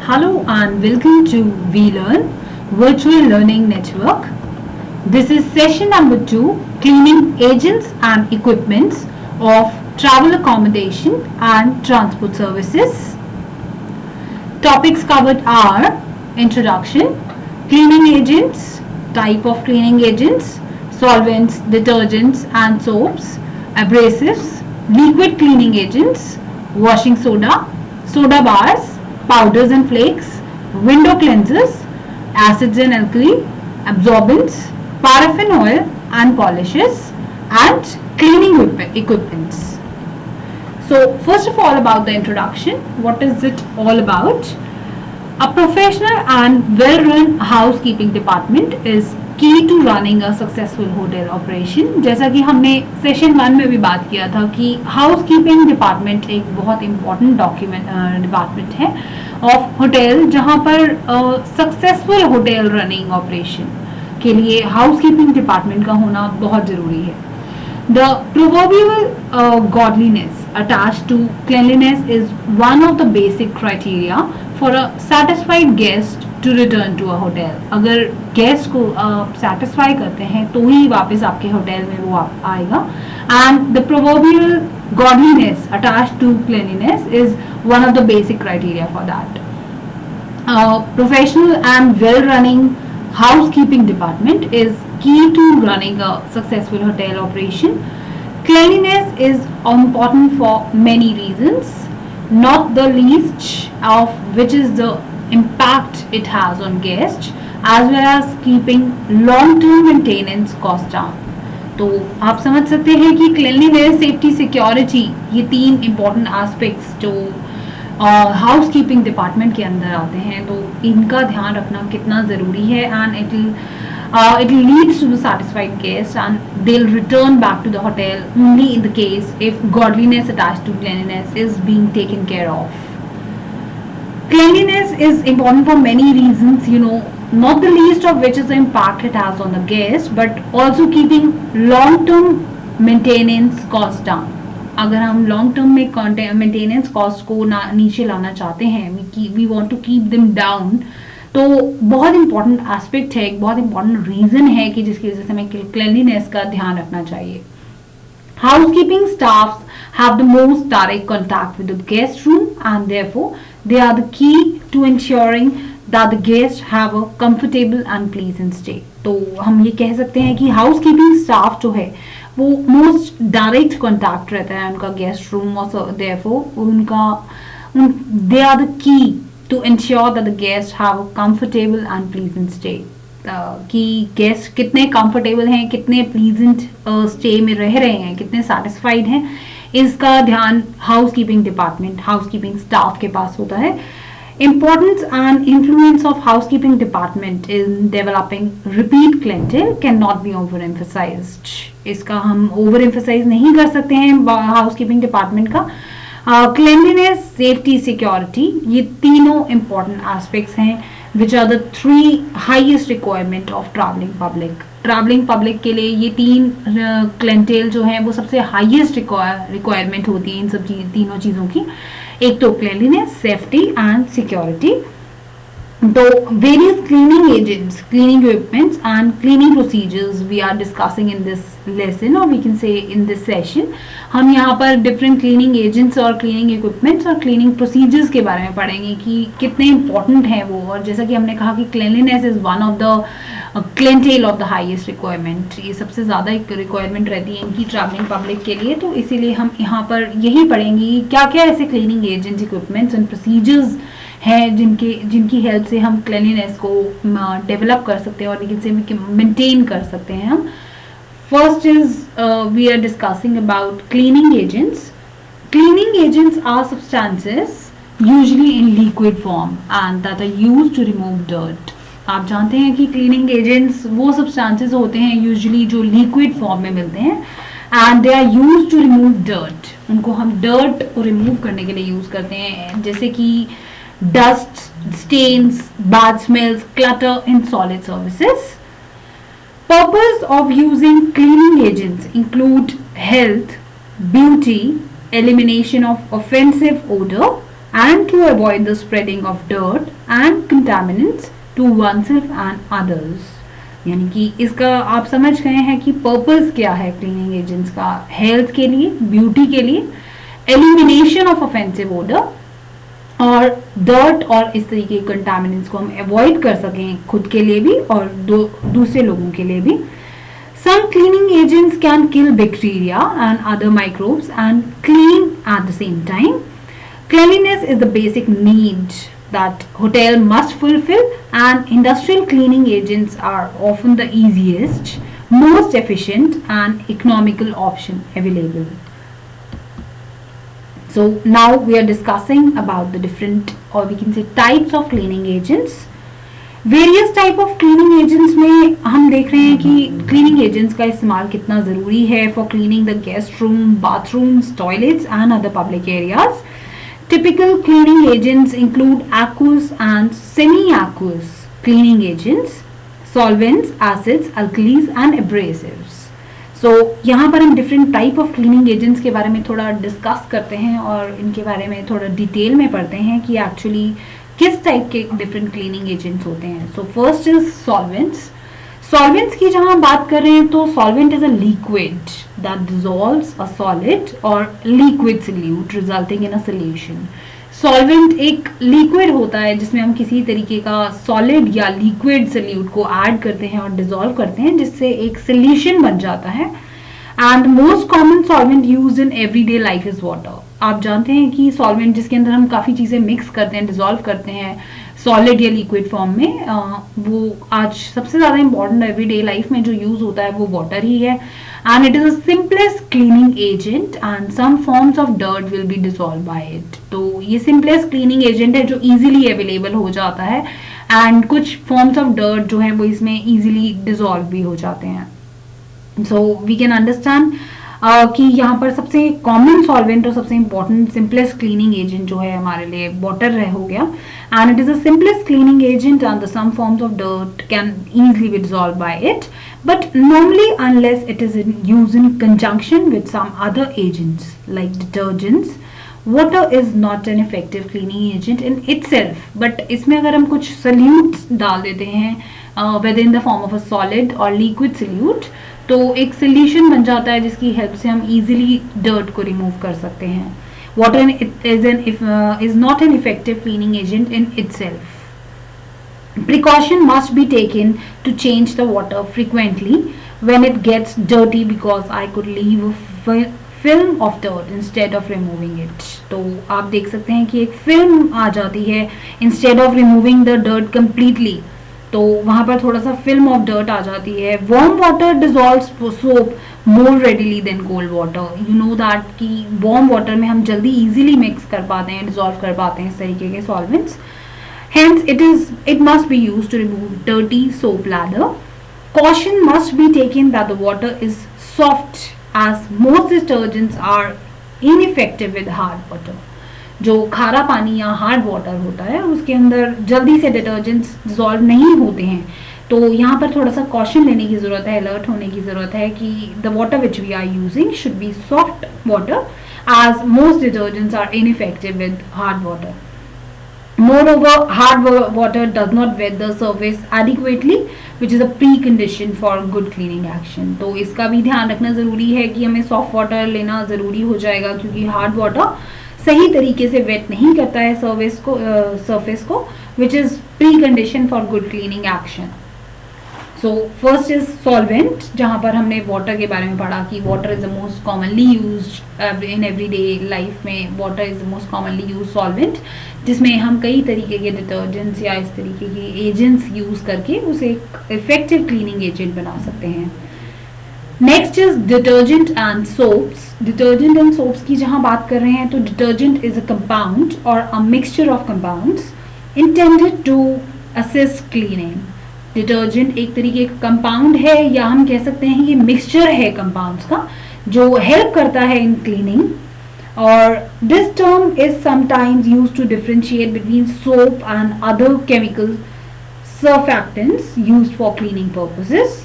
Hello and welcome to VLearn Virtual Learning Network. This is session number 2, cleaning agents and equipments of travel accommodation and transport services. Topics covered are introduction, cleaning agents, type of cleaning agents, solvents, detergents and soaps, abrasives, liquid cleaning agents, washing soda, soda bars, powders and flakes, window cleansers, acids and alkali, absorbents, paraffin oil and polishes, and cleaning equipments. So first of all, about the introduction, what is it all about? A professional and well-run housekeeping department is key to running a successful hotel operation. जैसा कि हमने session 1 में भी बात किया था कि housekeeping department एक बहुत इम्पोर्टेंट डिपार्टमेंट है ऑफ होटल, जहां पर सक्सेसफुल होटल रनिंग ऑपरेशन के लिए हाउसकीपिंग डिपार्टमेंट का होना बहुत जरूरी है. The proverbial godliness attached to cleanliness is one of the basic criteria for a satisfied guest to return to a hotel. अगर guest को satisfy करते हैं तो ही वापस आपके होटल में वो आएगा. And the proverbial godliness attached to cleanliness is one of the basic criteria for that. Professional and well-running housekeeping department is key to running a successful hotel operation. Cleanliness is important for many reasons, not the least of which is the impact it has on guests as well as keeping long-term maintenance costs down. तो आप समझ सकते हैं कि cleanliness, safety, security ये 3 important aspects जो housekeeping department के अंदर आते हैं, तो इनका ध्यान रखना कितना ज़रूरी है. And it leads to the satisfied guest and they'll return back to the hotel only in the case if godliness attached to cleanliness is being taken care of. Cleanliness is important for many reasons, not the least of which is the impact it has on the guest, but also keeping long-term maintenance costs down. अगर हम long term में maintenance cost को नीचे लाना चाहते हैं, we want to keep them down, तो बहुत इंपॉर्टेंट एस्पेक्ट है, एक बहुत इंपॉर्टेंट रीजन है कि जिसकी वजह से हमें क्लीनलीनेस का ध्यान रखना चाहिए. Housekeeping staff have the most direct contact with the guest room and therefore they are the key to ensuring that the guest have a comfortable and pleasant stay. तो हम ये कह सकते हैं कि हाउसकीपिंग स्टाफ जो है वो मोस्ट डायरेक्ट कॉन्टैक्ट रहता है उनका गेस्ट रूम और therefore they are the key to ensure that the guest have a comfortable and pleasant stay. कि गेस्ट कितने कंफर्टेबल हैं, कितने प्लीजेंट स्टे में रह रहे हैं, कितने सेटिस्फाइड हैं, इसका ध्यान हाउसकीपिंग डिपार्टमेंट, हाउसकीपिंग स्टाफ के पास होता है. Importance and influence of housekeeping department in developing repeat clientele cannot be overemphasized. इसका हम overemphasize नहीं कर सकते हैं housekeeping department का. Cleanliness, safety, security ये तीनों important aspects हैं which are the 3 highest requirement of traveling public. Traveling public के लिए ये 3 clientele जो हैं वो सबसे highest requirement होती है इन सब तीनों चीज़ों की. एक तो cleanliness, safety and security. तो various cleaning agents, cleaning equipments and cleaning procedures we are discussing in this lesson or we can say in this session. हम यहाँ पर different cleaning agents और cleaning equipments और cleaning procedures के बारे में पढ़ेंगे कि कितने important हैं वो. और जैसा कि हमने कहा कि cleanliness is one of the clientele of the highest requirement. ये सबसे ज़्यादा एक requirement रहती है इनकी traveling public के लिए. तो इसीलिए हम यहाँ पर यही पढ़ेंगे क्या क्या ऐसे cleaning agents, equipments and procedures हैं जिनकी हेल्प से हम क्लीनलीनेस को डेवलप कर सकते हैं और लेकिन से मेंटेन कर सकते हैं हम. First is we are discussing about cleaning agents. Cleaning agents are substances usually in liquid form and that are used to remove dirt. आप जानते हैं कि क्लीनिंग एजेंट्स वो सब्सटेंसेस होते हैं यूजुअली जो लिक्विड फॉर्म में मिलते हैं and they are used to remove dirt. उनको हम डर्ट को रिमूव करने के लिए यूज करते हैं, जैसे कि dust, stains, bad smells, clutter in solid surfaces. Purpose of using cleaning agents include health, beauty, elimination of offensive odor, and to avoid the spreading of dirt and contaminants to oneself and others. यानी कि इसका आप समझ गए हैं कि purpose क्या है क्लीनिंग एजेंट्स का, हेल्थ के लिए, ब्यूटी के लिए, एलिमिनेशन ऑफ ऑफेंसिव ओडर और डर्ट और इस तरीके के कंटामिनेंट्स को हम अवॉइड कर सकें खुद के लिए भी और दूसरे लोगों के लिए भी. Some cleaning agents can kill bacteria and other microbes and clean at the same time. Cleanliness is the basic need that hotel must fulfill, and industrial cleaning agents are often the easiest, most efficient and economical option available. So now we are discussing about the different, or we can say, types of cleaning agents. Various type of cleaning agents में हम देख रहे हैं कि cleaning agents का इस्तेमाल कितना ज़रूरी है for cleaning the guest room, bathrooms, toilets and other public areas. Typical cleaning agents include aqueous and semi-aqueous cleaning agents, solvents, acids, alkalis and abrasives. So यहाँ पर हम different type of cleaning agents के बारे में थोड़ा discuss करते हैं और इनके बारे में थोड़ा डिटेल में पढ़ते हैं कि एक्चुअली किस टाइप के डिफरेंट क्लीनिंग एजेंट्स होते हैं. So first is solvents. Solvents की जहां बात कर रहे हैं तो solvent is a liquid that dissolves a solid और liquid solute resulting in a solution. Solvent एक लिक्विड होता है जिसमें हम किसी तरीके का सॉलिड या लिक्विड सोल्यूट को ऐड करते हैं और डिसॉल्व करते हैं जिससे एक सोल्यूशन बन जाता है. And most common solvent used in everyday life is water. आप जानते हैं कि सॉल्वेंट जिसके अंदर हम काफ़ी चीज़ें मिक्स करते हैं, डिसॉल्व करते हैं सॉलिड या लिक्विड फॉर्म में, वो आज सबसे ज़्यादा इंपॉर्टेंट एवरीडे लाइफ में जो यूज़ होता है वो वाटर ही है. And it is a simplest cleaning agent and some forms of dirt will be dissolve by it. तो ये सिंपलेस्ट क्लीनिंग एजेंट है जो ईजिली अवेलेबल हो जाता है एंड कुछ फॉर्म्स ऑफ डर्ट जो है वो इसमें ईजिली डिसॉल्व भी हो जाते हैं. सो वी कैन अंडरस्टैंड कि यहाँ पर सबसे कॉमन सॉल्वेंट और सबसे इंपॉर्टेंट सिंपलेस्ट क्लीनिंग एजेंट जो है हमारे लिए वाटर हो गया. And it is a simplest cleaning agent and the some forms of dirt can easily be dissolved by it, but normally unless it is used in conjunction with some other agents like detergents, water is not an effective cleaning agent in itself. But इसमें अगर हम कुछ solutes डाल देते हैं whether in the form of a solid or liquid solute, तो एक solution बन जाता है जिसकी हेल्प से हम इजीली डर्ट को रिमूव कर सकते हैं. Water is not an effective cleaning agent in itself. Precaution must be taken to change the water frequently when it gets dirty because I could leave a film of dirt instead of removing it. तो आप देख सकते हैं कि एक film आ जाती है instead of removing the dirt completely. तो वहाँ पर थोड़ा सा फिल्म ऑफ डर्ट आ जाती है. Warm water dissolves soap more readily than cold water. You know that कि वार्म वाटर में हम जल्दी इजीली मिक्स कर पाते हैं, डिसॉल्व कर पाते हैं इस तरीके के solvents. Hence it must be used to remove dirty soap lather. Caution must be taken that the water is soft as most detergents are ineffective with hard water. जो खारा पानी या हार्ड वाटर होता है उसके अंदर जल्दी से डिटर्जेंट्स डिसॉल्व नहीं होते हैं. तो यहाँ पर थोड़ा सा कॉशन लेने की ज़रूरत है, अलर्ट होने की ज़रूरत है कि the water which we are using should be soft water as most detergents are ineffective with hard water. Moreover, hard water does not wet the surface adequately, which is a precondition for good cleaning action. तो इसका भी ध्यान रखना ज़रूरी है कि हमें soft water लेना ज़रूरी हो जाएगा क्योंकि हार्ड वाटर सही तरीके से वेट नहीं करता है सरफेस को which is precondition for good cleaning action. So first is solvent, जहाँ पर हमने वाटर के बारे में पढ़ा कि water is the most commonly used in everyday life में. Water is the most commonly use solvent जिसमें हम कई तरीके के डिटर्जेंट्स या इस तरीके के एजेंट्स यूज करके उसे एक इफेक्टिव क्लीनिंग एजेंट बना सकते हैं. Next is detergent and soaps. Detergent and soaps की जहाँ बात कर रहे हैं तो detergent is a compound or a mixture of compounds intended to assist cleaning. Detergent एक तरीके का कंपाउंड है या हम कह सकते हैं ये मिक्सचर है कंपाउंड्स का जो हेल्प करता है इन क्लीनिंग. और this term is sometimes used to differentiate between soap and other chemical surfactants used for cleaning purposes.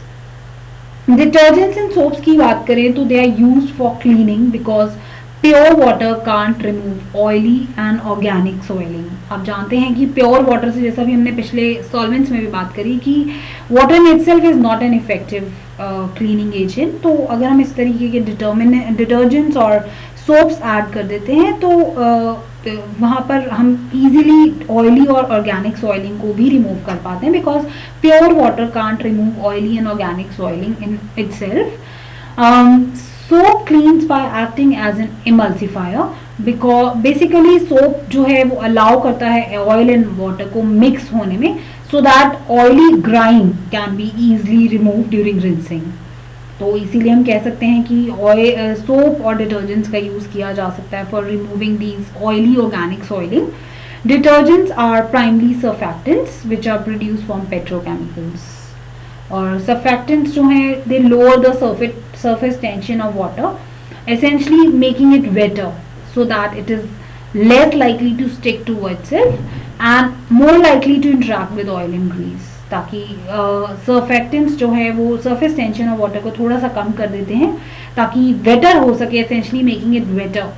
Detergents and soaps की बात करें तो they are used for cleaning because pure water can't remove oily and organic soiling. आप जानते हैं कि pure water से, जैसा भी हमने पिछले सॉल्वेंट्स में भी बात करी, कि water in itself is not an effective cleaning agent. तो अगर हम इस तरीके के डिटर्जेंट्स और सोप्स ऐड कर देते हैं तो वहाँ पर हम इजीली ऑयली और ऑर्गेनिक सॉइलिंग को भी रिमूव कर पाते हैं, because pure water can't remove oily and organic soiling in itself. Soap cleans by acting as an emulsifier, because basically soap जो है वो अलाउ करता है ऑयल एंड वाटर को मिक्स होने में, so that oily grime can be easily remove during rinsing. तो इसीलिए हम कह सकते हैं कि ऑयल सोप और डिटर्जेंट्स का यूज़ किया जा सकता है for removing these oily organic soiling. Detergents are primary surfactants which are produce from petrochemicals, और सर्फेक्टेंट्स जो हैं they lower the surface tension of water, essentially making it wetter so that it is less likely to stick to itself and more likely to interact with oil and grease, ताकि surfactants जो है वो surface tension of water को थोड़ा सा कम कर देते हैं ताकि वेटर हो सके, essentially making it wetter,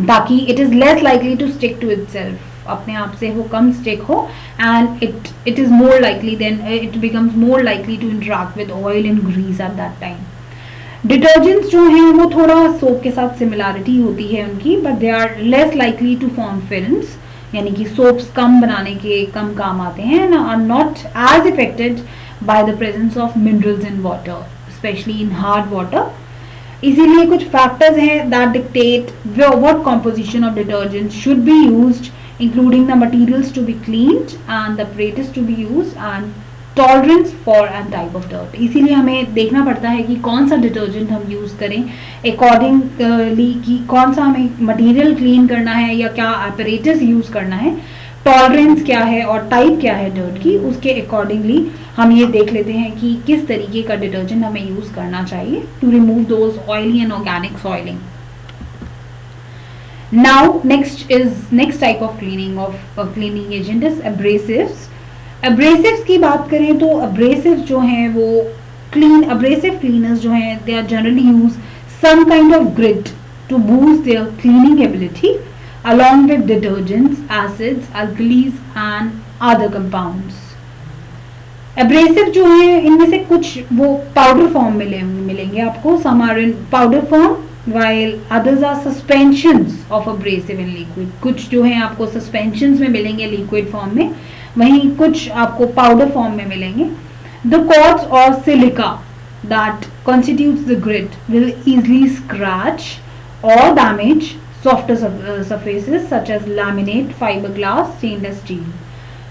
ताकि it is less likely to stick to itself, अपने आप से वो कम स्टिक हो, and it is more likely, then it becomes more likely to interact with oil and grease at that time. Detergents जो हैं वो थोड़ा सोप के साथ सिमिलैरिटी होती है उनकी, but they are less likely to form films, यानी कि सोप्स कम बनाने के कम काम आते हैं, and are not as affected by the presence of minerals in water, specially in hard water. इसीलिए कुछ फैक्टर्स हैं that dictate what composition of detergent should be used, including the materials to be cleaned and the apparatus to be used and tolerance for an type of dirt. इसीलिए हमें देखना पड़ता है कि कौन सा डिटर्जेंट हम यूज़ करें अकॉर्डिंगली, कि कौन सा हमें मटेरियल क्लीन करना है या क्या apparatus यूज़ करना है, टॉलरेंस क्या है और टाइप क्या है डर्ट की, उसके अकॉर्डिंगली हम ये देख लेते हैं कि किस तरीके का डिटर्जेंट हमें यूज़ करना चाहिए to remove those oily and organic soiling. Now next type of cleaning agent is abrasives. Abrasives की बात करें तो एब्रेसिव्स जो हैं वो एब्रेसिव क्लीनर्स जो हैं they are generally use some kind of grit to boost their cleaning ability along with detergents, acids, alkalis and other compounds. Abrasive जो है इनमें से कुछ वो पाउडर फॉर्म में मिलेंगे आपको, some are in powder form while others are suspensions of abrasive in liquid। कुछ जो है आपको सस्पेंशंस में मिलेंगे लिक्विड फॉर्म में, वहीं कुछ आपको पाउडर फॉर्म में मिलेंगे। The quartz or silica that constitutes the grit will easily scratch or damage softer surfaces such as laminate, fiberglass, stainless steel।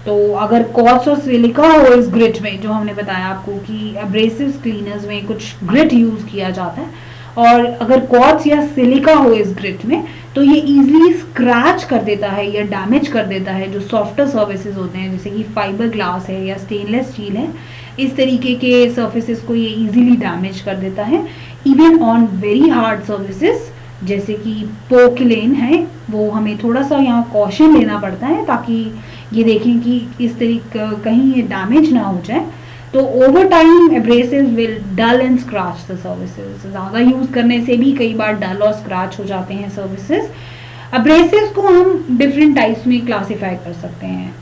तो अगर क्वार्ट्ज और सिलिका हो इस ग्रिट में, जो हमने बताया आपको कि एब्रेसिव क्लीनर्स में कुछ ग्रिट यूज किया जाता है, और अगर क्वार्ट्ज या सिलिका हो इस ग्रिट में तो ये इजीली स्क्रैच कर देता है या डैमेज कर देता है जो सॉफ्टर सर्फेसेस होते हैं, जैसे कि फाइबर ग्लास है या स्टेनलेस स्टील है। इस तरीके के सर्फेसेस को ये इजीली डैमेज कर देता है। Even on very hard surfaces जैसे कि पोर्सिलेन है, वो हमें थोड़ा सा यहाँ कॉशन लेना पड़ता है ताकि ये देखें कि इस तरीके कहीं ये डैमेज ना हो जाए। तो over time abrasives will dull and scratch the surfaces. ज़्यादा यूज़ करने से भी कई बार डल और स्क्रैच हो जाते हैं सर्विसेज। एब्रेसिव्स को हम डिफरेंट टाइप्स में क्लासीफाई कर सकते हैं।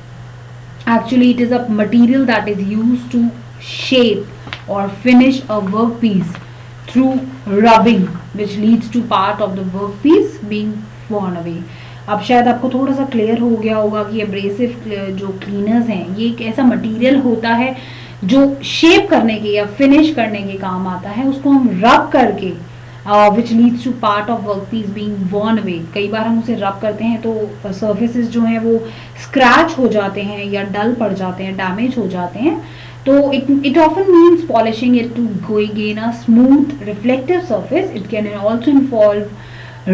Actually it is a material that is use to shape और finish a work piece through rubbing which leads to part of the workpiece being worn away। अब शायद आपको थोड़ा सा क्लियर हो गया होगा कि एब्रेसिव जो क्लीनर्स हैं ये एक ऐसा मटेरियल होता है जो शेप करने के या फिनिश करने के काम आता है, उसको हम रब करके which leads to part of workpiece being worn away। कई बार हम उसे रब करते हैं तो सर्फेसेस जो हैं वो स्क्रैच हो जाते हैं या डल पड़ जाते हैं, डैमेज हो जाते हैं। तो it often means polishing it to gain a smooth reflective surface। It can also involve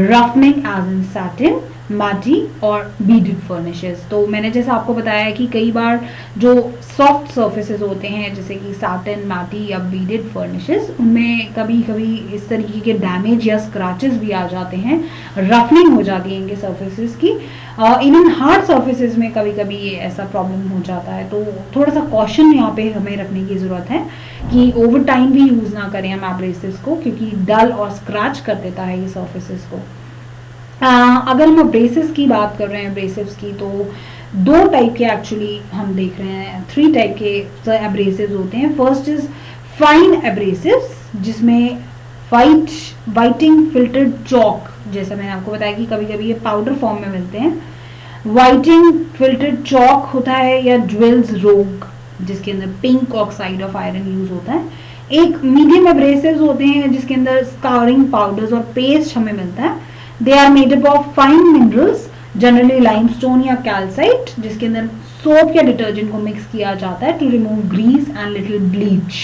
roughening as in satin, matte और beaded finishes। तो मैंने जैसा आपको बताया कि कई बार जो सॉफ्ट सर्फेसेस होते हैं जैसे कि satin, matte या beaded finishes, उनमें कभी कभी इस तरीके के डैमेज या स्क्रैचेस भी आ जाते हैं, रफनिंग हो जाती है इनके सर्फेसेस की। इवन हार्ड सर्फेसेस में कभी कभी ये ऐसा प्रॉब्लम हो जाता है। तो थोड़ा सा कॉशन यहाँ पे हमें रखने की ज़रूरत है कि ओवर टाइम भी यूज़ ना करें हम एब्रेसिव्स को, क्योंकि डल और स्क्रैच कर देता है ये सर्फेसेस को। अगर हम अब्रेसिव्स की बात कर रहे हैं, अब्रेसिव्स की, तो दो टाइप के एक्चुअली हम देख रहे हैं, 3 टाइप के एब्रेसिव्स होते हैं. फर्स्ट इज फाइन एब्रेसिव्स, जिसमें वाइटिंग फिल्टर्ड चॉक, जैसा मैंने आपको बताया कि कभी कभी ये पाउडर फॉर्म में मिलते हैं. वाइटिंग फिल्टर्ड चॉक होता है, या ड्वेल्स रोग, जिसके अंदर pink oxide of iron use होता है. एक मीडियम एब्रेसिव्स होते हैं जिसके अंदर स्कारिंग पाउडर्स और पेस्ट हमें मिलता है. They are made up of fine minerals, generally limestone या कैल्साइट, जिसके अंदर सोप या डिटर्जेंट को मिक्स किया जाता है to remove grease and little bleach.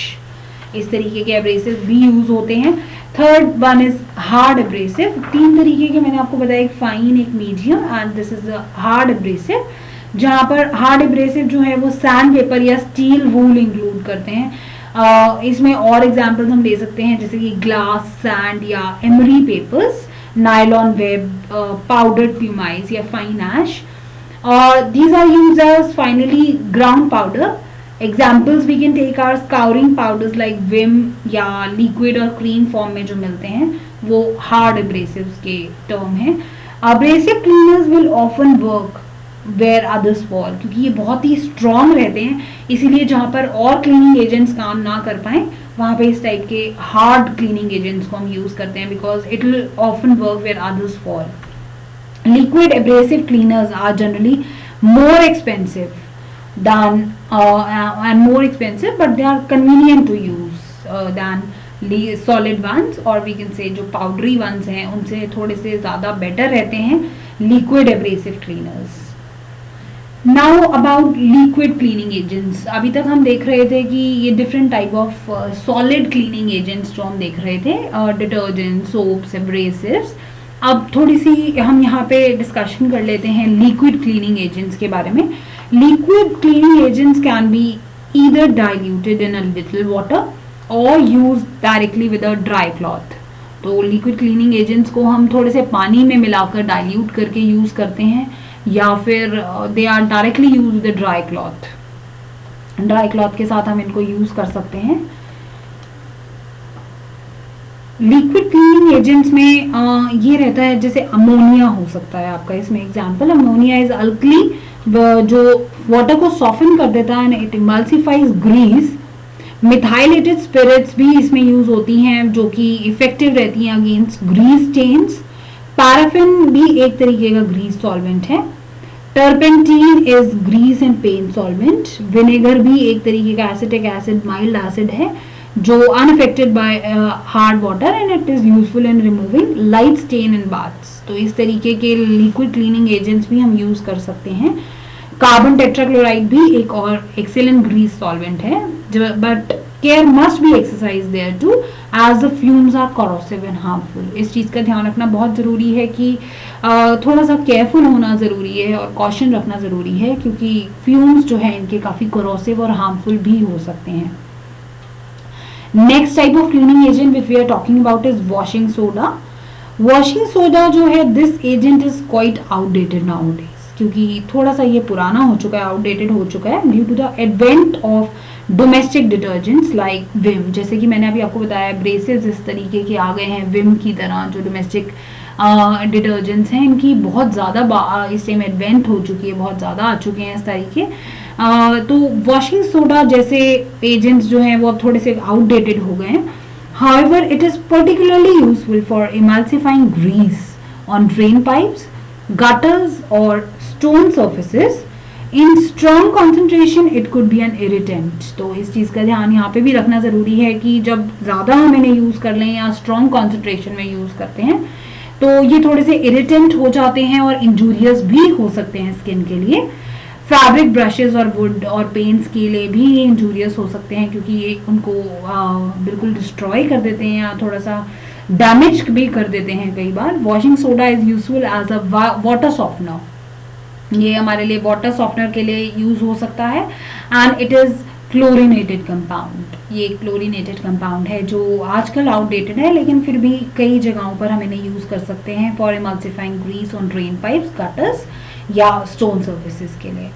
इस तरीके के एब्रेसिव भी यूज होते हैं. Third one is hard abrasive. 3 तरीके के मैंने आपको बताया, एक फाइन, एक medium and this is hard abrasive. जहां पर हार्ड एब्रेसिव जो है वो सैंड पेपर या स्टील वूल इंक्लूड करते हैं. इसमें और एग्जांपल्स हम ले सकते हैं, जैसे कि ग्लास, सैंड या emery papers, nylon web, powdered pumice या फाइन एश. और these are used as finally ground powder. Examples we can take are scouring powders like Vim या liquid और cream form में जो मिलते हैं, वो hard abrasives के term हैं. Abrasive cleaners will often work where others fall, क्योंकि ये बहुत ही strong रहते हैं, इसीलिए जहाँ पर और cleaning agents काम ना कर पाएं वहाँ पे इस टाइप के hard cleaning agents को हम use करते हैं, because it will often work where others fall. Liquid abrasive cleaners are generally more expensive than but they are convenient to use than solid ones, or we can say जो powdery ones हैं उनसे थोड़े से ज़्यादा better रहते हैं liquid abrasive cleaners. Now about liquid cleaning agents. अभी तक हम देख रहे थे कि ये different type of solid cleaning agents जो हम देख रहे थे, detergents, soaps, abrasives. अब थोड़ी सी हम यहाँ पे डिस्कशन कर लेते हैं लिक्विड क्लीनिंग एजेंट्स के बारे में. Liquid cleaning agents can be either diluted in a little water और use directly with a dry cloth. तो लिक्विड क्लीनिंग एजेंट्स को हम थोड़े से पानी में मिलाकर डाइल्यूट करके यूज करते हैं, या फिर they are directly use with dry cloth. Dry cloth के साथ हम इनको यूज कर सकते हैं. लिक्विड क्लीनिंग एजेंट्स में ये रहता है, जैसे अमोनिया हो सकता है आपका इसमें एग्जांपल. अमोनिया इज अल्कली, जो वाटर को सॉफ्टन कर देता है and it emulsifies grease. Methylated spirits भी इसमें यूज होती हैं, जो कि इफेक्टिव रहती हैं अगेंस्ट ग्रीस स्टेन्स. पैराफिन भी एक तरीके का ग्रीस सॉल्वेंट है. Turpentine is grease and paint solvent. Vinegar भी एक तरीके का एसिटिक एसिड, माइल्ड एसिड है, जो unaffected by hard water and it is useful in removing light stain in baths. तो इस तरीके के liquid cleaning agents भी हम यूज कर सकते हैं. कार्बन टेट्राक्लोराइड भी एक और excellent grease solvent है, but care must be exercised there too as the fumes are corrosive and harmful. इस चीज़ का ध्यान रखना बहुत ज़रूरी है कि थोड़ा सा केयरफुल होना ज़रूरी है और कॉशन रखना ज़रूरी है, क्योंकि फ्यूम्स जो है इनके काफ़ी corrosive और harmful भी हो सकते हैं. Next type of cleaning agent which we are talking about is washing soda. Washing soda जो है, this agent is quite outdated nowadays, क्योंकि थोड़ा सा ये पुराना हो चुका है, आउटडेटेड हो चुका है due to the advent of domestic detergents like Vim. जैसे कि मैंने अभी आपको बताया, ब्रेसेस इस तरीके के आ गए हैं विम की तरह, जो डोमेस्टिक डिटर्जेंट्स हैं इनकी बहुत ज़्यादा इस टाइम एडवेंट हो चुकी है, बहुत ज़्यादा आ चुके हैं इस तरीके. तो वॉशिंग सोडा जैसे एजेंट्स जो हैं वो अब थोड़े से आउटडेटेड हो गए हैं. However it is particularly useful for emulsifying grease on drain pipes, gutters और stone surfaces. In strong concentration it could be an irritant. तो इस चीज़ का ध्यान यहाँ पे भी रखना ज़रूरी है कि जब ज़्यादा हम इन्हें यूज़ कर लें या स्ट्रॉन्ग कॉन्सेंट्रेशन में यूज़ करते हैं तो ये थोड़े से इरिटेंट हो जाते हैं और इंजूरियस भी हो सकते हैं स्किन के लिए. फैब्रिक ब्रशेस और वुड और पेंट्स के लिए भी ये इंजूरियस हो सकते हैं, क्योंकि ये उनको बिल्कुल डिस्ट्रॉय कर देते हैं या थोड़ा सा डैमेज भी कर देते हैं कई बार. Washing soda is useful as a water softener. ये हमारे लिए वाटर सॉफ्टनर के लिए यूज हो सकता है. And it is chlorinated compound. ये क्लोरिनेटेड कंपाउंड है जो आजकल आउटडेटेड है, लेकिन फिर भी कई जगहों पर हम इन्हें यूज कर सकते हैं for emulsifying grease on drain pipes, gutters या स्टोन सर्फेसेस के लिए.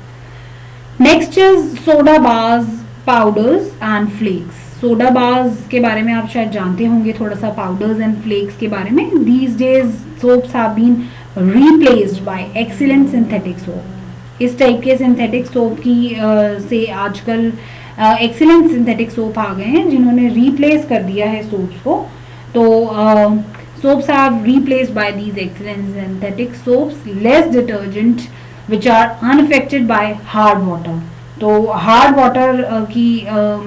Next is soda bars, powders and flakes. Soda bars के बारे में आप शायद जानते होंगे थोड़ा सा, पाउडर्स एंड फ्लेक्स के बारे में. These days soaps have been replaced by excellent synthetic soap। इस टाइप के सिंथेटिक सोप की से आजकल एक्सीलेंट सिंथेटिक सोप आ गए हैं जिन्होंने रिप्लेस कर दिया है सोप्स को। तो soaps are replaced by these excellent synthetic soaps, less detergent which are unaffected by hard water। तो hard water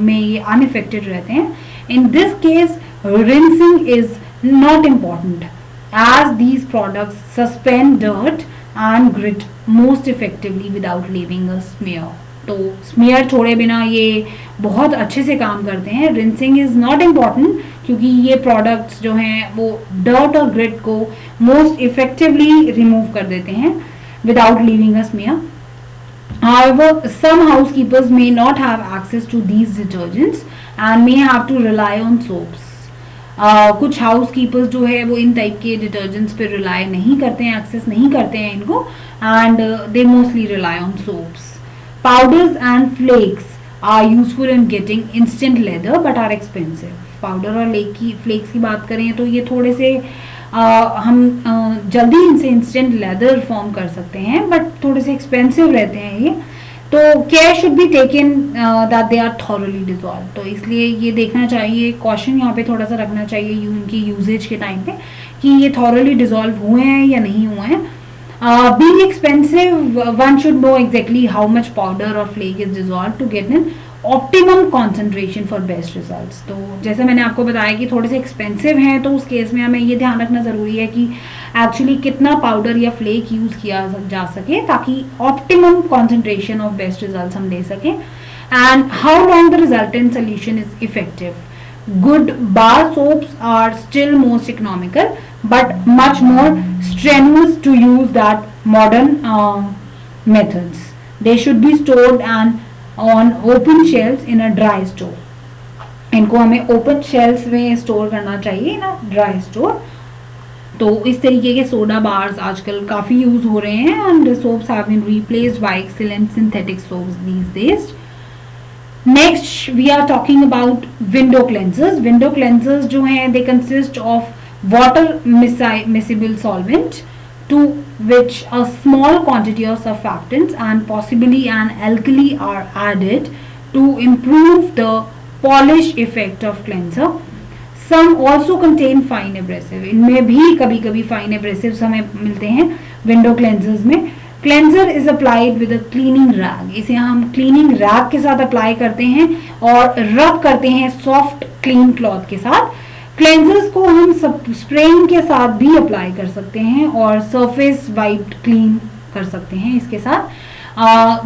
में ये unaffected रहते हैं। In this case rinsing is not important as these products suspend dirt and grit most effectively without leaving a smear। तो smear छोड़े बिना ये बहुत अच्छे से काम करते हैं। रिंसिंग इज नॉट इम्पॉर्टेंट क्योंकि ये प्रोडक्ट्स जो हैं वो डर्ट और ग्रिट को मोस्ट इफेक्टिवली रिमूव कर देते हैं without leaving a smear. However, some housekeepers may not have access to these detergents and may have to rely on soaps। कुछ हाउसकीपर्स जो है वो इन टाइप के डिटर्जेंट्स पे रिलाई नहीं करते हैं, एक्सेस नहीं करते हैं इनको, and they mostly rely on soaps. Powders and flakes are useful in getting instant leather but are expensive। Powder और फ्लेक्स की बात करें तो ये थोड़े से हम जल्दी इनसे इंस्टेंट लेदर फॉर्म कर सकते हैं बट थोड़े से एक्सपेंसिव रहते हैं ये। तो care should be taken that they are thoroughly dissolve. तो इसलिए ये देखना चाहिए, कॉशन यहाँ पे थोड़ा सा रखना चाहिए उनकी यूजेज के टाइम पे कि ये थॉरली डिजॉल्व हुए हैं या नहीं हुए हैं। Being expensive, one should know exactly how much powder or flake is dissolved to get an optimum concentration for best results। तो जैसे मैंने आपको बताया कि थोड़े से एक्सपेंसिव हैं तो उस केस में हमें ये ध्यान रखना ज़रूरी है कि एक्चुअली कितना पाउडर या फ्लेक यूज़ किया जा सके ताकि optimum concentration of best result हम ले सकें। And how long the resultant solution is effective. Good bar soaps are still most economical but much more strenuous to use than modern methods। They should be stored and on open shelves in a dry store। इनको हमें open shelves में store करना चाहिए ना, dry store. तो इस तरीके के सोडा बार्स आजकल काफ़ी यूज हो रहे हैं and soaps have been replaced by excellent synthetic soaps these days. Next we are talking about window cleansers। Window cleansers जो हैं they consist of water miscible solvent to which a small quantity of surfactants and possibly an alkali are added to improve the polish effect of cleanser। Some also contain fine abrasive। इनमें भी कभी कभी fine abrasives हमें मिलते हैं window cleansers में। Cleanser is applied with a cleaning rag. इसे हम क्लीनिंग रैग के साथ अप्लाई करते हैं और रब करते हैं सॉफ्ट क्लीन क्लॉथ के साथ। क्लेंजर्स को हम स्प्रेइंग के साथ भी अप्लाई कर सकते हैं और सरफेस वाइप क्लीन कर सकते हैं इसके साथ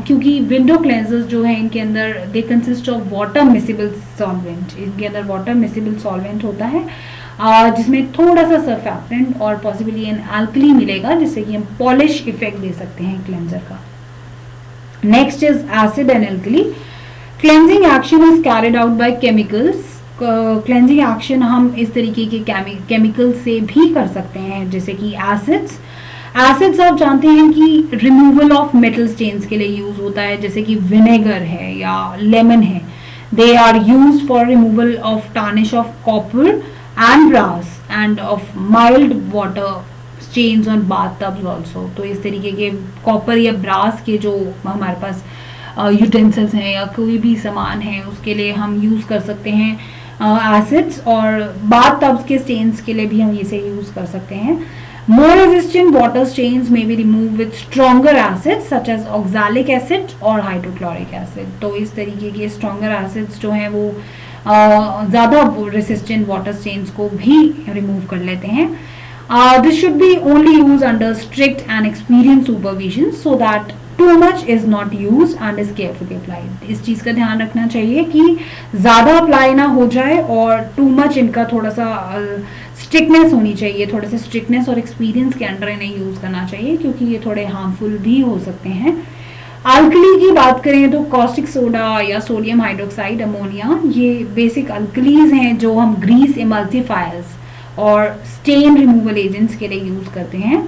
क्योंकि विंडो क्लेंजर्स जो है इनके अंदर they consist of water miscible solvent. इनके अंदर वाटर मिसिबल सॉल्वेंट होता है जिसमें थोड़ा सा सर्फेक्टेंट और पॉसिबली एन अल्कली मिलेगा जिससे कि हम पॉलिश इफेक्ट दे सकते हैं क्लेंजर का। Next is acid and alkali. Cleansing action is carried out by chemicals. Cleansing action हम इस तरीके के केमिकल से भी कर सकते हैं जैसे कि एसिड्स। एसिड्स आप जानते हैं कि रिमूवल ऑफ मेटल स्टेन्स के लिए यूज होता है जैसे कि विनेगर है या लेमन है। They are used for removal of tarnish of copper and brass and of mild water stains on bathtubs also। तो इस तरीके के कॉपर या ब्रास के जो हमारे पास यूटेंसिल्स हैं या कोई भी सामान है उसके लिए हम यूज़ कर सकते हैं एसिड्स, और बाथटब्स के स्टेन्स के लिए भी हम इसे यूज़ कर सकते हैं। More resistant water stains may be removed with stronger acids such as oxalic acid और hydrochloric acid। तो इस तरीके के stronger acids जो हैं वो ज़्यादा resistant water stains को भी remove कर लेते हैं। This should be only used under strict and experienced supervision so that too much is not used and is carefully applied। इस चीज़ का ध्यान रखना चाहिए कि ज़्यादा अप्लाई ना हो जाए और too much इनका थोड़ा सा स्ट्रिक्टनेस होनी चाहिए, थोड़े से स्ट्रिक्टनेस और एक्सपीरियंस के अंडर इन्हें यूज़ करना चाहिए क्योंकि ये थोड़े हार्मफुल भी हो सकते हैं। अल्कली की बात करें तो कॉस्टिक सोडा या सोडियम हाइड्रोक्साइड अमोनिया ये बेसिक अल्कलीज हैं जो हम ग्रीस इमल्सिफायर्स और स्टेन रिमूवल एजेंट्स के लिए यूज़ करते हैं।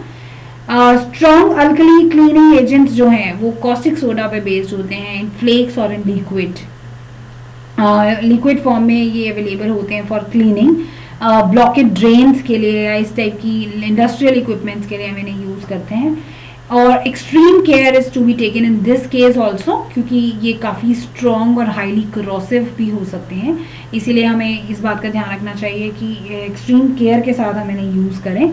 स्ट्रॉन्ग अल्कली क्लीनिंग एजेंट्स जो हैं वो कॉस्टिक सोडा पे बेस्ड होते हैं इन फ्लेक्स और इन लिक्विड फॉर्म में ये अवेलेबल होते हैं फॉर क्लीनिंग। ब्लॉकेड ड्रेन्स के लिए या इस टाइप की इंडस्ट्रियल इक्विपमेंट्स के लिए हम इन्हें यूज़ करते हैं। और extreme care is to be taken in this case also, क्योंकि ये काफ़ी स्ट्रॉन्ग और हाईली corrosive भी हो सकते हैं, इसीलिए हमें इस बात का ध्यान रखना चाहिए कि एक्सट्रीम केयर के साथ हम इन्हें यूज़ करें।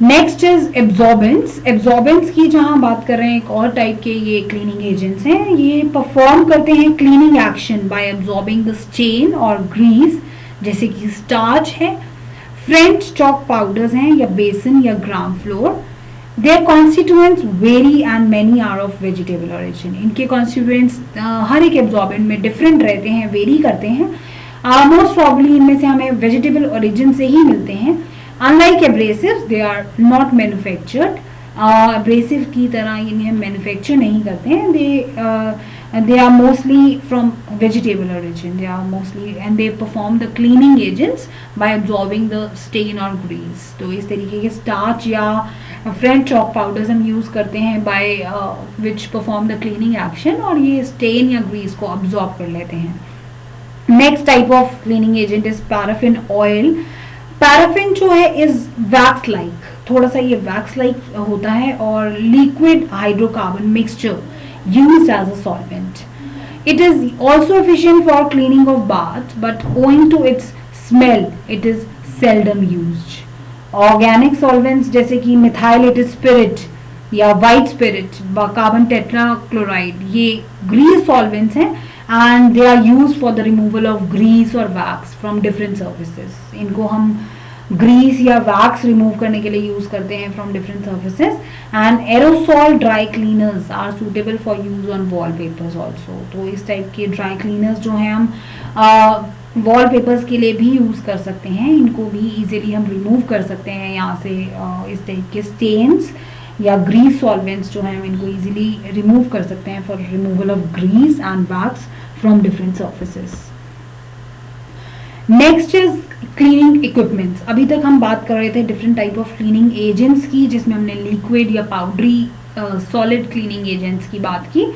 Next is एब्जॉर्बेंट्स। एब्जॉर्बेंट्स की जहां बात कर रहे हैं, एक और टाइप के ये क्लीनिंग एजेंट्स हैं। ये परफॉर्म करते हैं cleaning action by absorbing the stain और ग्रीस, जैसे कि स्टार्च है, फ्रेंच चॉक पाउडर्स हैं, या बेसन या gram flour. Their constituents very and many are of vegetable origin. इनके कॉन्स्टिट्यूएंट्स हर एक एब्जॉर्बेंट में डिफरेंट रहते हैं, वेरी करते हैं। मोस्ट प्रॉब्ली इनमें से हमें वेजिटेबल ओरिजिन से ही मिलते हैं। Unlike abrasives, they are not manufactured. Abrasive की तरह इन्हें मैन्युफैक्चर नहीं करते हैं। They are mostly from vegetable origin. They are mostly and they perform the cleaning agents by absorbing the stain or grease. तो इस तरीके के starch या French chalk powders हम use करते हैं by which perform the cleaning action, और ये stain या grease को absorb कर लेते हैं। Next type of cleaning agent is paraffin oil. Paraffin जो है इज वैक्स लाइक, थोड़ा सा ये वैक्स लाइक होता है, और liquid hydrocarbon mixture used as a solvent. It is also efficient for cleaning of bath, but owing to its smell it is seldom used. Organic solvents जैसे कि methylated spirit या white spirit, carbon tetrachloride, ये grease solvents हैं and they are used for the removal of grease or wax from different surfaces. इनको हम grease या wax remove करने के लिए use करते हैं from different surfaces, and aerosol dry cleaners are suitable for use on wallpapers also. तो इस टाइप के dry cleaners जो हैं हम wallpapers के लिए भी use कर सकते हैं, इनको भी easily हम remove कर सकते हैं यहाँ से। इस टाइप के stains या ग्रीस सॉल्वेंट्स जो हैं हम इनको इजीली रिमूव कर सकते हैं for removal of grease and wax from different surfaces. Next is cleaning equipments. अभी तक हम बात कर रहे थे different type of cleaning agents की, जिसमें हमने लिक्विड या पाउडरी सॉलिड क्लीनिंग एजेंट्स की बात की।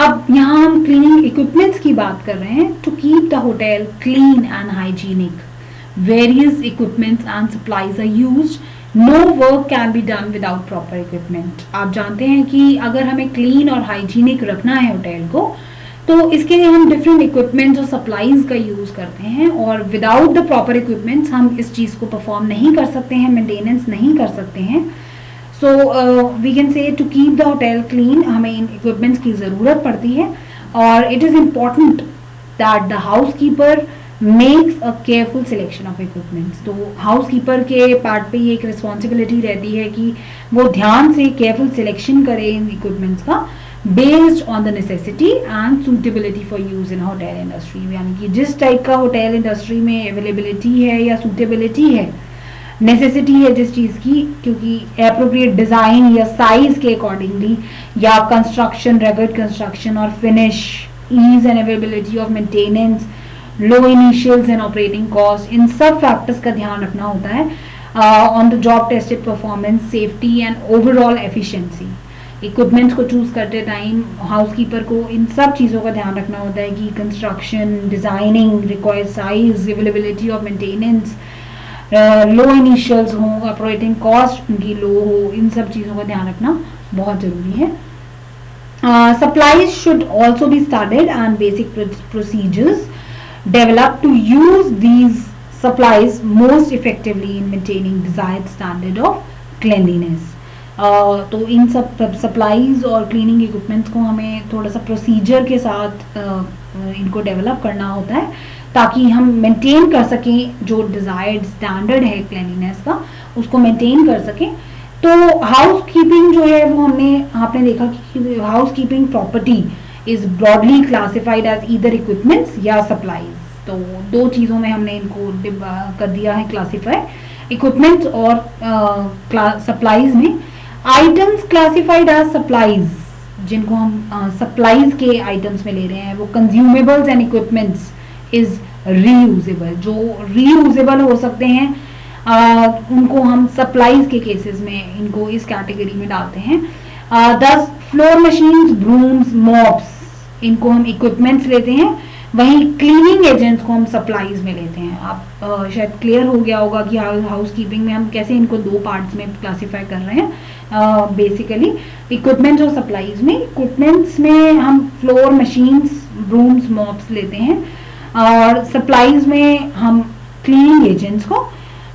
अब यहाँ हम क्लीनिंग इक्विपमेंट्स की बात कर रहे हैं। To keep the hotel clean and hygienic various equipments and supplies are used. No work can be done without proper equipment. आप जानते हैं कि अगर हमें क्लीन और हाइजीनिक रखना है होटल को, तो इसके लिए हम डिफरेंट इक्विपमेंट्स और सप्लाईज का यूज़ करते हैं, और विदाउट द प्रॉपर इक्विपमेंट्स हम इस चीज़ को परफॉर्म नहीं कर सकते हैं, मेंटेनेंस नहीं कर सकते हैं। So we can say to keep the hotel clean हमें इन इक्विपमेंट्स की ज़रूरत पड़ती है, और it is important that the house keeper makes a careful selection of equipments. तो हाउस कीपर के पार्ट पे ये एक रिस्पॉन्सिबिलिटी रहती है कि वो ध्यान से केयरफुल सिलेक्शन करे इन इक्विपमेंट्स का, based on the necessity and suitability for use in hotel industry. यानी कि जिस टाइप का होटल इंडस्ट्री में अवेलेबिलिटी है या सूटेबिलिटी है, नेसेसिटी है जिस चीज़ की, क्योंकि एप्रोप्रिएट डिज़ाइन या साइज के अकॉर्डिंगली, या कंस्ट्रक्शन, रेगुलर कंस्ट्रक्शन और finish, ease and availability of maintenance, low initials and operating cost, इन सब फैक्टर्स का ध्यान रखना होता है on the job tested performance, safety and overall efficiency. Equipments को चूज करते टाइम हाउसकीपर को इन सब चीज़ों का ध्यान रखना होता है कि construction, designing, required size, availability of maintenance, low initials हो, ऑपरेटिंग कॉस्ट उनकी लो हो, इन सब चीज़ों का ध्यान रखना बहुत ज़रूरी है। Supplies should also be studied and basic procedures developed to use these supplies most effectively in maintaining desired standard of cleanliness. तो इन सब सप्लाईज और क्लीनिंग इक्विपमेंट्स को हमें थोड़ा सा प्रोसीजर के साथ इनको डेवलप करना होता है ताकि हम मेंटेन कर सकें जो डिज़ायर्ड स्टैंडर्ड है क्लीनिनेस का, उसको मेंटेन कर सकें। तो हाउस कीपिंग जो है वो आपने देखा कि house keeping property is broadly classified as either equipments या सप्लाईज। तो दो चीज़ों में हमने इनको कर दिया है क्लासिफाई, इक्विपमेंट्स और सप्लाईज में। आइटम्स क्लासिफाइड एज सप्लाईज, जिनको हम सप्लाईज के आइटम्स में ले रहे हैं, वो consumables and equipments is reusable. जो रीयूजेबल हो सकते हैं उनको हम सप्लाईज के केसेस में इनको इस कैटेगरी में डालते हैं। 10 फ्लोर मशीन्स, ब्रूम्स, मॉप्स, इनको हम इक्विपमेंट्स लेते हैं। वहीं क्लीनिंग एजेंट्स को हम सप्लाईज में लेते हैं। आप शायद क्लियर हो गया होगा कि हाउस कीपिंग में हम कैसे इनको दो पार्ट्स में क्लासीफाई कर रहे हैं। बेसिकली इक्विपमेंट्स और सप्लाईज में, इक्विपमेंट्स में हम फ्लोर मशीन्स, ब्रूम्स, मॉप्स लेते हैं, और सप्लाईज में हम क्लीनिंग एजेंट्स को,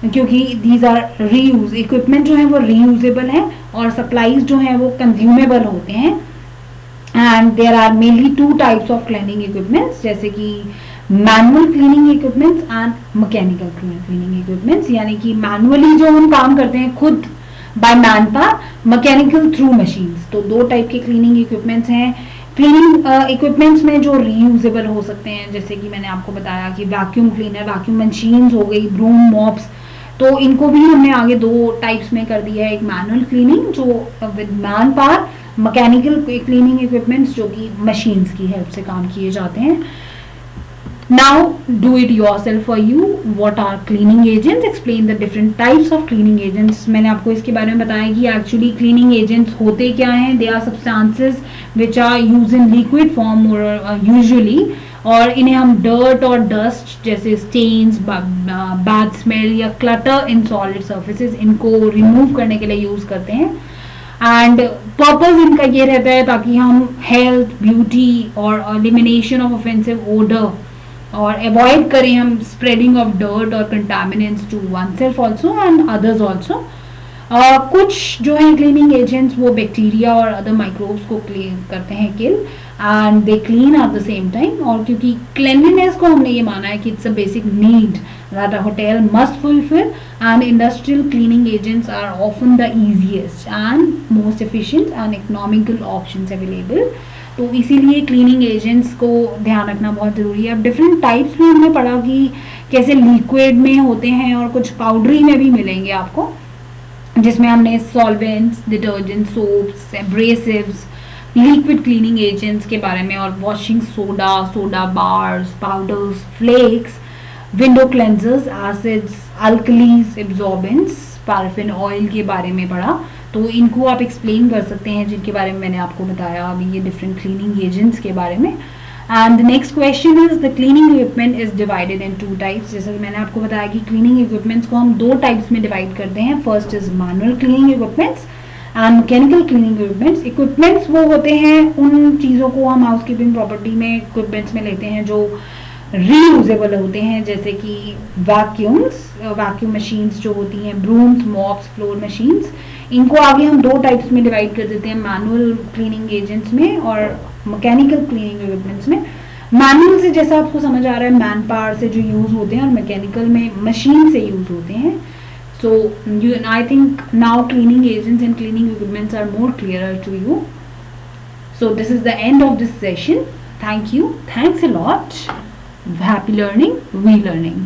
क्योंकि दीज आर रीयूज, इक्विपमेंट जो है वो रीयूजेबल है और सप्लाईज जो है वो कंज्यूमेबल होते हैं। And there are mainly two types of cleaning equipments, जैसे कि manual cleaning equipments and mechanical cleaning equipments, यानी कि मैनुअली जो हम काम करते हैं खुद by man power, mechanical through machines. तो दो टाइप के क्लीनिंग इक्विपमेंट्स हैं। क्लीनिंग इक्विपमेंट्स में जो रीयूजेबल हो सकते हैं, जैसे कि मैंने आपको बताया कि वैक्यूम क्लीनर, वैक्यूम मशीन्स हो गई, ब्रूम, मॉप्स, तो इनको भी हमने आगे दो टाइप्स में कर दिया है। एक मैनुअल क्लीनिंग जो with man power, mechanical cleaning equipments जो कि मशीन्स की हेल्प से काम किए जाते हैं। Now do it yourself for you. What are cleaning agents? Explain the different types of cleaning agents. मैंने आपको इसके बारे में बताया कि actually cleaning agents होते क्या हैं. They are substances which are used in liquid form or usually, और इन्हें हम dirt और dust जैसे stains, bad smell या clutter in solid surfaces, इनको remove करने के लिए use करते हैं. एंड पर्पज इनका ये रहता है ताकि हम हेल्थ, ब्यूटी और एलिमिनेशन ऑफ ऑफेंसिव ओडर और अवॉइड करें हम स्प्रेडिंग ऑफ डर्ट और contaminants to one self also and others also. कुछ जो है क्लीनिंग एजेंट्स वो बैक्टीरिया और अदर माइक्रोब्स को क्लीन करते हैं, kill, and they clean at the same time. और क्योंकि क्लेanलीनेस को हमने ये माना है कि it's a basic need that a hotel must fulfill, and industrial cleaning agents are often the easiest and most efficient and economical options available. तो इसीलिए क्लीनिंग एजेंट्स को ध्यान रखना बहुत ज़रूरी है। अब डिफरेंट टाइप्स में हमने पढ़ा कि कैसे लिक्विड में होते हैं और कुछ पाउडरी में भी मिलेंगे आपको, जिसमें हमने solvents, detergent, soaps, abrasives, liquid cleaning agents के बारे में, और washing soda, soda bars, powders, flakes, window cleansers, acids, alkalies, absorbents, paraffin oil के बारे में पढ़ा। तो इनको आप एक्सप्लेन कर सकते हैं जिनके बारे में मैंने आपको बताया अभी, ये डिफरेंट क्लीनिंग एजेंट्स के बारे में। And the next question is the cleaning equipment is divided in two types. जैसे कि मैंने आपको बताया कि क्लीनिंग इक्विपमेंट्स को हम दो टाइप्स में डिवाइड करते हैं। First is manual cleaning equipments and mechanical cleaning equipments. Equipments वो होते हैं, उन चीज़ों को हम हाउस कीपिंग प्रॉपर्टी में इक्विपमेंट्स में लेते हैं जो रीयूजेबल होते हैं, जैसे कि वैक्यूम मशीन्स जो होती हैं, ब्रूम्स, मॉप्स, फ्लोर मशीन्स। इनको आगे हम दो टाइप्स में डिवाइड कर देते हैं, मैनुअल क्लीनिंग एजेंट्स में और मैकेनिकल क्लीनिंग इक्विपमेंट्स में। मैनुअल से जैसा आपको समझ आ रहा है मैन पावर से जो यूज होते हैं, और मैकेनिकल में मशीन से यूज होते हैं। So I think now cleaning agents and cleaning equipments are more clear to you. So this is the end of this session. Thank you. Thanks a lot. Happy learning. We learning.